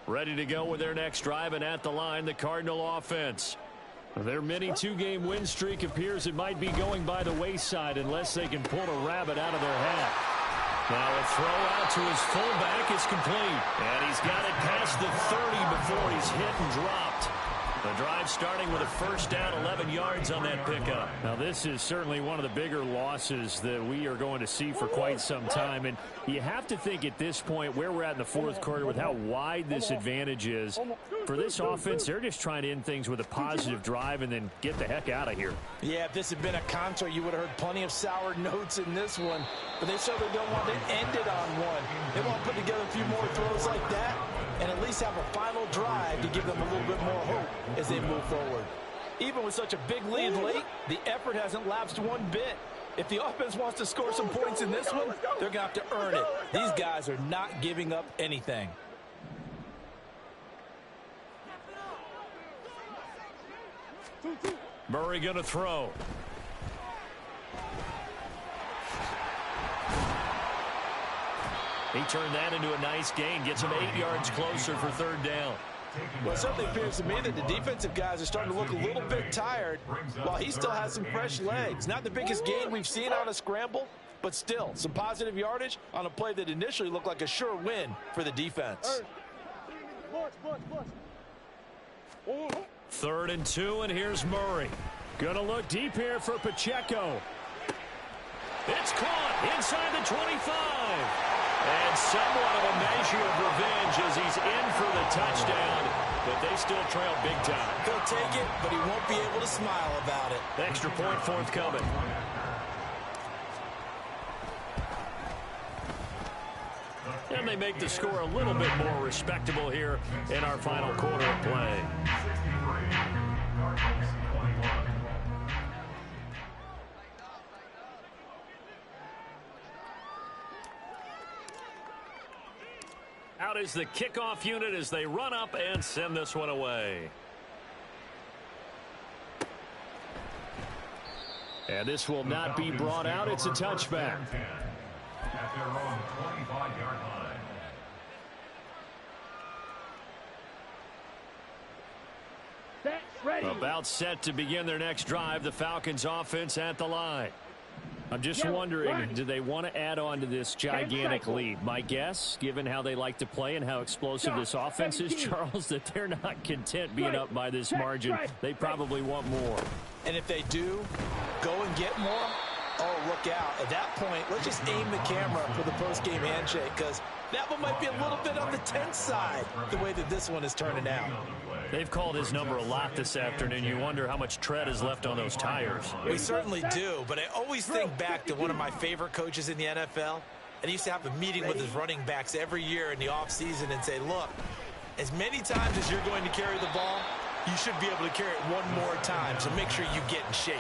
Ready to go with their next drive, and at the line, the Cardinal offense. Their mini two-game win streak appears it might be going by the wayside unless they can pull a rabbit out of their hat. Now a throw out to his fullback is complete. And he's got it past the 30 before he's hit and dropped. The drive starting with a first down, 11 yards on that pickup. Now this is certainly one of the bigger losses that we are going to see for quite some time. And you have to think at this point where we're at in the fourth quarter with how wide this advantage is. For this offense, they're just trying to end things with a positive drive and then get the heck out of here. Yeah, if this had been a concert, you would have heard plenty of sour notes in this one. But they certainly don't want to end it on one. They want to put together a few more throws like that and at least have a final drive to give them a little bit more hope as they move forward. Even with such a big lead late, the effort hasn't lapsed one bit. If the offense wants to score some points in this one, they're going to have to earn it. These guys are not giving up anything. Murray going to throw. He turned that into a nice gain, gets him 8 yards closer for third down. Well, it certainly appears to me that the defensive guys are starting to look a little bit tired while he still has some fresh legs. Not the biggest gain we've seen on a scramble, but still some positive yardage on a play that initially looked like a sure win for the defense. 3rd and 2, and here's Murray. Gonna look deep here for Pacheco. It's caught inside the 25. And somewhat of a measure of revenge as he's in for the touchdown, but they still trail big time. He'll take it, but he won't be able to smile about it. Extra point forthcoming. And they make the score a little bit more respectable here in our final quarter of play. Out is the kickoff unit as they run up and send this one away. And this will not be brought out. It's a touchback. At their own 25-yard line. Set, ready. About set to begin their next drive. The Falcons offense at the line. I'm just wondering, do they want to add on to this gigantic lead? My guess, given how they like to play and how explosive this offense is, Charles, that they're not content being up by this margin. They probably want more. And if they do, go and get more. Oh, look out. At that point, let's just aim the camera for the post-game handshake, because that one might be a little bit on the tense side, the way that this one is turning out. They've called his number a lot this afternoon. You wonder how much tread is left on those tires. We certainly do, but I always think back to one of my favorite coaches in the NFL, and he used to have a meeting with his running backs every year in the offseason and say, look, as many times as you're going to carry the ball, you should be able to carry it one more time, so make sure you get in shape.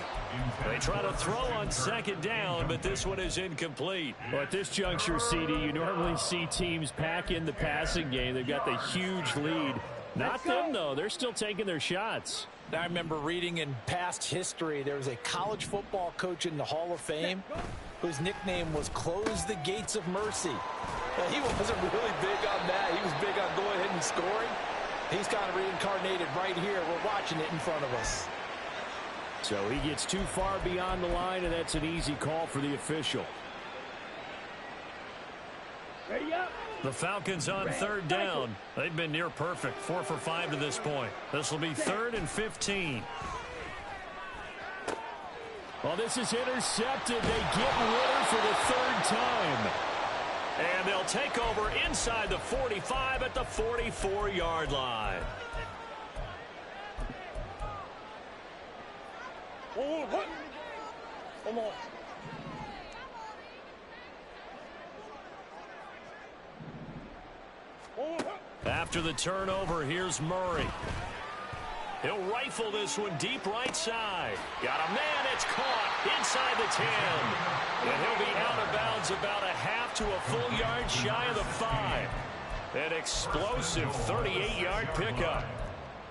They try to throw on second down, but this one is incomplete. Well, at this juncture, CD, you normally see teams pack in the passing game. They've got the huge lead. Not them, though. They're still taking their shots. I remember reading in past history, there was a college football coach in the Hall of Fame whose nickname was Close the Gates of Mercy. Now, he wasn't really big on that. He was big on going ahead and scoring. He's kind of reincarnated right here. We're watching it in front of us. So he gets too far beyond the line, and that's an easy call for the official. Ready up. The Falcons on third down. They've been near perfect, 4 for 5 to this point. This will be 3rd and 15. Well, this is intercepted. They get Ritter for the 3rd time. And they'll take over inside the 45 at the 44-yard line. Come on. After the turnover, here's Murray. He'll rifle this one deep right side. Got a man. It's caught inside the 10. And he'll be out of bounds about a half to a full yard shy of the 5. An explosive 38-yard pickup.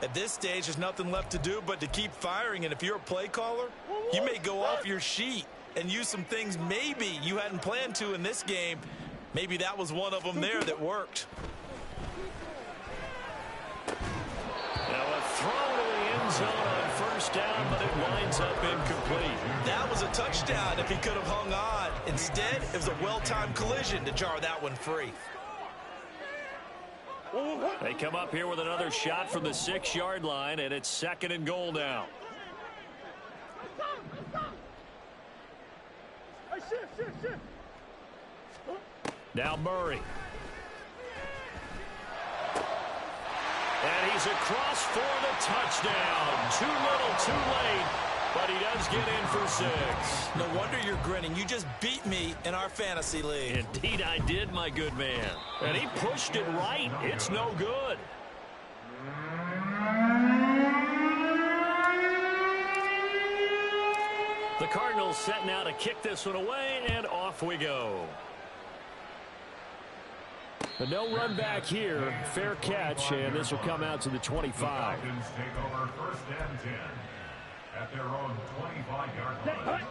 At this stage, there's nothing left to do but to keep firing. And if you're a play caller, you may go off your sheet and use some things maybe you hadn't planned to in this game. Maybe that was one of them there that worked. Now a throw to the end zone on first down, but it winds up incomplete. That was a touchdown if he could have hung on. Instead, it was a well-timed collision to jar that one free. They come up here with another shot from the 6-yard line, and it's 2nd and goal now. Now Murray. And he's across for the touchdown. Too little, too late, but he does get in for 6. No wonder you're grinning. You just beat me in our fantasy league. Indeed I did, my good man. And he pushed it right. It's no good. The Cardinals set now to kick this one away, and off we go. But no run back here. Fair catch, and this will come out to the 25. The Falcons take over 1st and 10 at their own 25-yard line.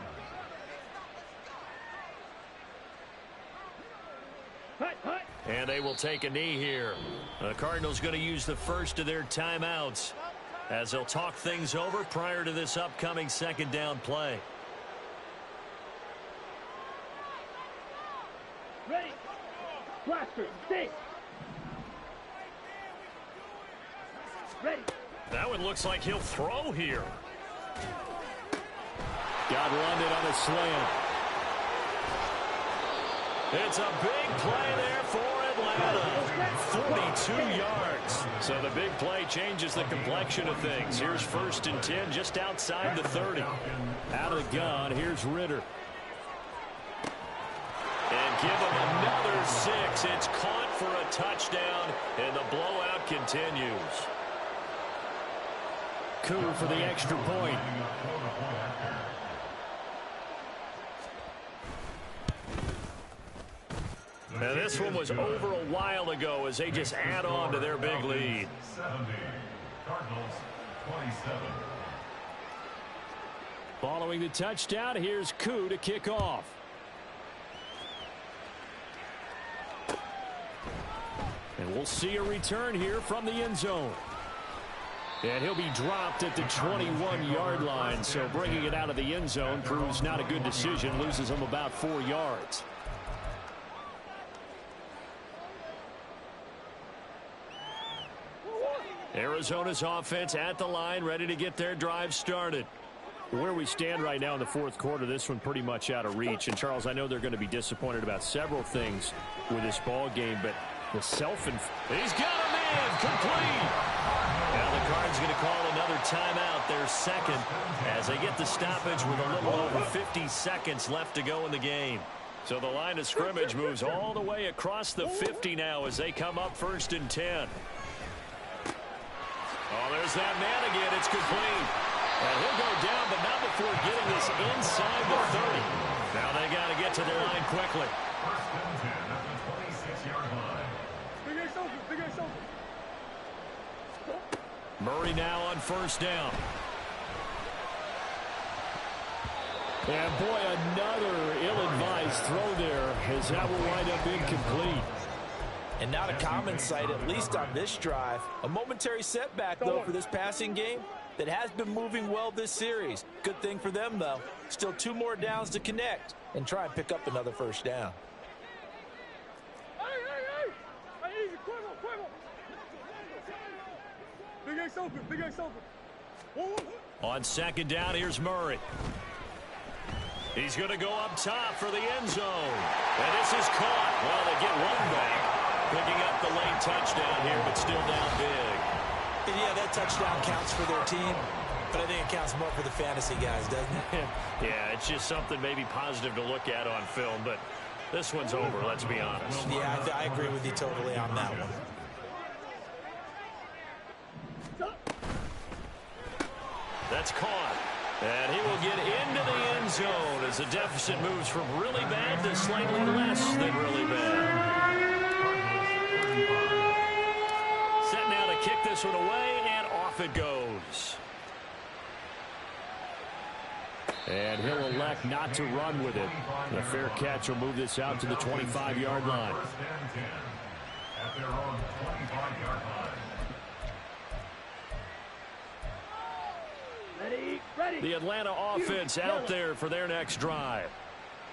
And they will take a knee here. The Cardinals going to use the first of their timeouts as they'll talk things over prior to this upcoming 2nd down play. Ready. Blaster, stay. Ready. That one looks like he'll throw here. Got London on a slant. It's a big play there for Atlanta. 42 yards. So the big play changes the complexion of things. Here's 1st and 10 just outside the 30. Out of the gun, here's Ritter. And give him another 6. It's caught for a touchdown, and the blowout continues. Coup for the extra point. Now this one was over a while ago as they just add on to their big lead. 70. Cardinals 27. Following the touchdown, here's Coup to kick off. And we'll see a return here from the end zone. And he'll be dropped at the 21-yard line, so bringing it out of the end zone proves not a good decision, loses him about 4 yards. Arizona's offense at the line, ready to get their drive started. Where we stand right now in the 4th quarter, this one pretty much out of reach. And, Charles, I know they're going to be disappointed about several things with this ball game, but the he's got a man, complete. Now the Cards going to call another timeout, their 2nd, as they get the stoppage with a little over 50 seconds left to go in the game. So the line of scrimmage moves all the way across the 50 now as they come up 1st and 10. Oh, there's that man again. It's complete. And he'll go down, but not before getting this inside the 30. Now they got to get to the line quickly. 1st and 10 at the 26-yard line. Big ace open, big ace open. Murray now on 1st down. And boy, another ill-advised throw there as that will wind up incomplete. And not a common sight, at least on this drive. A momentary setback, though, for this passing game that has been moving well this series. Good thing for them, though. Still 2 more downs to connect and try and pick up another 1st down. Hey, easy, quiver. Big ace open, big ace open. On 2nd down, here's Murray. He's going to go up top for the end zone. And this is caught. Well, they get one back. Picking up the late touchdown here, but still down big. And yeah, that touchdown counts for their team, but I think it counts more for the fantasy guys, doesn't it? Yeah, it's just something maybe positive to look at on film, but this one's over, let's be honest. Yeah, I agree with you totally on that one. that's caught. And he will get into the end zone as the deficit moves from really bad to slightly less than really bad. Set now to kick this one away, and off it goes. And he'll elect not to run with it. The fair catch will move this out to the 25-yard line. At their own 25-yard line. Ready. The Atlanta offense out there for their next drive.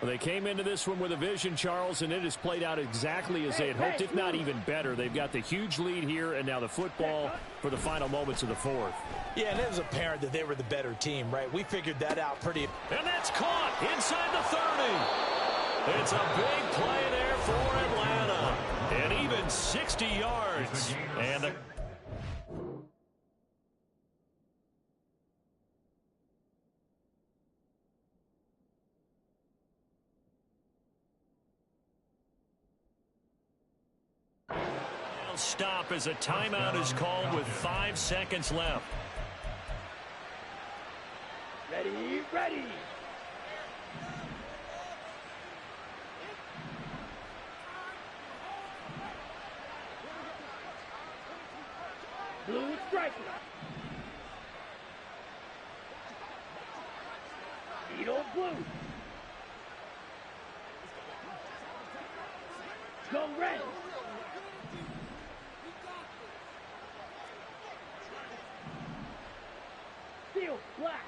Well, they came into this one with a vision, Charles, and it has played out exactly as they had hoped, if not even better. They've got the huge lead here, and now the football for the final moments of the fourth. Yeah, and it was apparent that they were the better team, right? We figured that out pretty. And that's caught inside the 30. It's a big play there for Atlanta. And even 60 yards. And the stop as a timeout is called with 5 seconds left. Ready. Blue striker. Edo blue. Go red. Steel black.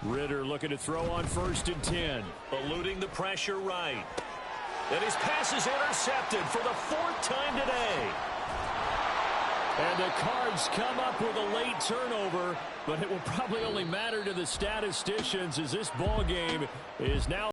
Ritter looking to throw on 1st and 10. Eluding the pressure right. And his pass is intercepted for the 4th time today. And the Cards come up with a late turnover, but it will probably only matter to the statisticians as this ball game is now